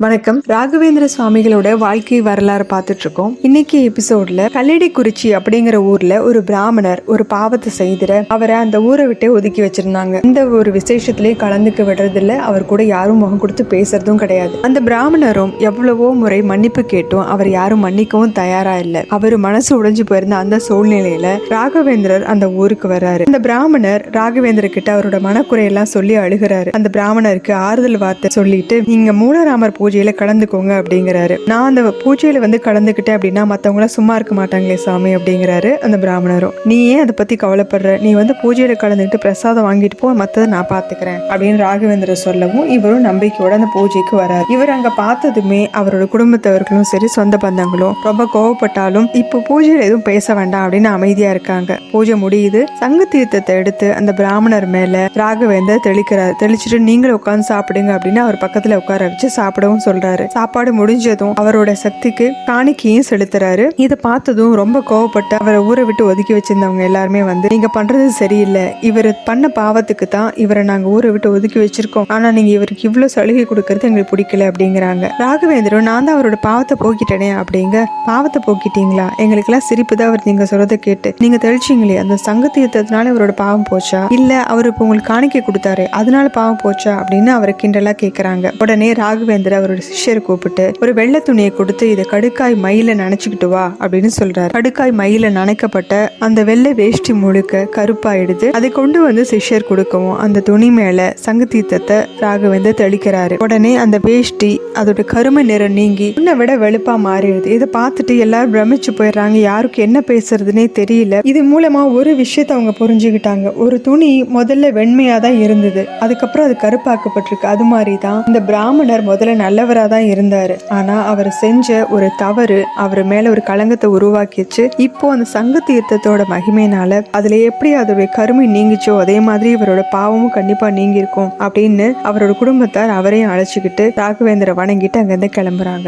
வணக்கம். ராகவேந்திர சுவாமிகளோட வாழ்க்கை வரலாறு பார்த்துட்டு இருக்கோம். இன்னைக்கு எபிசோட்ல கல்லடிக்குறிச்சி அப்படிங்கிற ஊர்ல ஒரு பிராமணர் ஒரு பாவத்தை செய்திட அவரை அந்த ஊரை விட்டு ஒதுக்கி வச்சிருந்தாங்க. இந்த ஒரு விசேஷத்திலேயே கலந்துக்க விடுறது இல்ல, அவர் கூட யாரும் முகம் கொடுத்து பேசுறதும் கிடையாது. அந்த பிராமணரும் எவ்வளவோ முறை மன்னிப்பு கேட்டும் அவர் யாரும் மன்னிக்கவும் தயாரா இல்ல. அவர் மனசு உடைஞ்சு போயிருந்த அந்த சூழ்நிலையில ராகவேந்திரர் அந்த ஊருக்கு வர்றாரு. அந்த பிராமணர் ராகவேந்திர கிட்ட அவரோட மனக்குறையெல்லாம் சொல்லி அழுகிறாரு. அந்த பிராமணருக்கு ஆறுதல் வார்த்தை சொல்லிட்டு, நீங்க மூலராமர் பூஜையில கலந்துக்கோங்க அப்படிங்கிறாரு. நான் அந்த பூஜையில கலந்துக்கிட்டேன் அப்படின்னா மத்தவங்கள சும்மா இருக்க மாட்டாங்களே சாமி அப்படிங்கிறாரு அந்த பிராமணரும். நீ ஏன் அதை பத்தி கவலைப்படுற, நீ பூஜையில கலந்துக்கிட்டு பிரசாதம் வாங்கிட்டு போ, மத்ததை நான் பாத்துக்கிறேன் அப்படின்னு ராகவேந்திர சொல்லவும் இவரும் நம்பிக்கையோட அந்த பூஜைக்கு வராரு. இவர் அங்க பார்த்ததுமே அவரோட குடும்பத்தவர்களும் சரி சொந்த பந்தங்களும் ரொம்ப கோவப்பட்டாலும் இப்போ பூஜையில எதுவும் பேச வேண்டாம் அப்படின்னு அமைதியா இருக்காங்க. பூஜை முடியுது. சங்கு தீர்த்தத்தை எடுத்து அந்த பிராமணர் மேல ராகவேந்தர் தெளிக்கிறாரு. தெளிச்சுட்டு நீங்களும் உட்காந்து சாப்பிடுங்க அப்படின்னு அவர் பக்கத்துல உட்கார வச்சு சாப்பிடவும் சொல்றாரு. சாப்பாடு முடிஞ்சதும் அவரோட சக்திக்கு காணிக்கையும் செலுத்துறாரு. இதை பார்த்ததும் ரொம்ப கோவப்பட்டு அவரை ஊரை விட்டு ஒதுக்கி வச்சிருந்தவங்க எல்லாருமே நீங்க பண்றது சரியில்லை, இவர் பண்ண பாவத்துக்கு தான் இவரை நாங்க ஊரை விட்டு ஒதுக்கி வச்சிருக்கோம், ஆனா நீங்க இவருக்கு இவ்வளவு சலுகை கொடுக்கறது எங்களுக்கு பிடிக்கல அப்படிங்கிறாங்க. ராகவேந்திரன் நான் தான் அவரோட பாவத்தை போக்கிட்டேனே அப்படிங்க. பாவத்தை போக்கிட்டீங்களா? எங்களுக்கு எல்லாம் சிரிப்பு தான் அவர் நீங்க சொல்றதை கேட்டு. நீங்க தெளிச்சிங்களே அந்த சங்க தீர்த்தத்தினால அவரோட பாவம் போச்சா, இல்ல அவர் இப்ப உங்களுக்கு காணிக்கை கொடுத்தாரு அதனால பாவம் போச்சா அப்படின்னு அவரை கிண்டலா கேட்கறாங்க. உடனே ராகவேந்திர அவரோட சிஷ்யரை கூப்பிட்டு ஒரு வெள்ளை துணியை கொடுத்து இதை கடுக்காய் மயில நினைச்சுக்கிட்டு வா அப்படின்னு சொல்றாரு. கடுக்காய் மயில நனைக்கப்பட்ட அந்த வெள்ளை வேஷ்டி முழுக்க கருப்பாயிடுது. அதை கொண்டு சிஷ்யர் கொடுக்கவும் அந்த துணி மேல சங்கு தீர்த்தத்தை ராகவேந்தர் தெளிக்கிறாரு. உடனே அந்த வேஷ்டி அதோட கருமை நிறம் நீங்கி உன்னை விட வெளுப்பா மாறிடுது. இதை பார்த்துட்டு எல்லாரும் பிரமிச்சு போயிடுறாங்க. யாருக்கு என்ன பேசுறதுன்னே தெரியல. இது மூலமா ஒரு விஷயத்த அவங்க புரிஞ்சுக்கிட்டாங்க. ஒரு துணி முதல்ல வெண்மையா தான் இருந்தது, அதுக்கப்புறம் அது கருப்பாக்கப்பட்டிருக்கு. அது மாதிரிதான் இந்த பிராமணர் முதல்ல நல்லவரா தான் இருந்தாரு, ஆனா அவர் செஞ்ச ஒரு தவறு அவர் மேல ஒரு களங்கத்தை உருவாக்கிச்சு. இப்போ அந்த சங்க தீர்த்தத்தோட மகிமையினால அதுல எப்படி அதோட கருமை நீங்கிச்சோ அதே மாதிரி இவரோட பாவமும் கண்டிப்பா நீங்கி இருக்கும் அப்படின்னு அவரோட குடும்பத்தார் அவரையும் அழைச்சிக்கிட்டு ராகவேந்திர வணங்கிட்டு அங்கிருந்து கிளம்புறாங்க.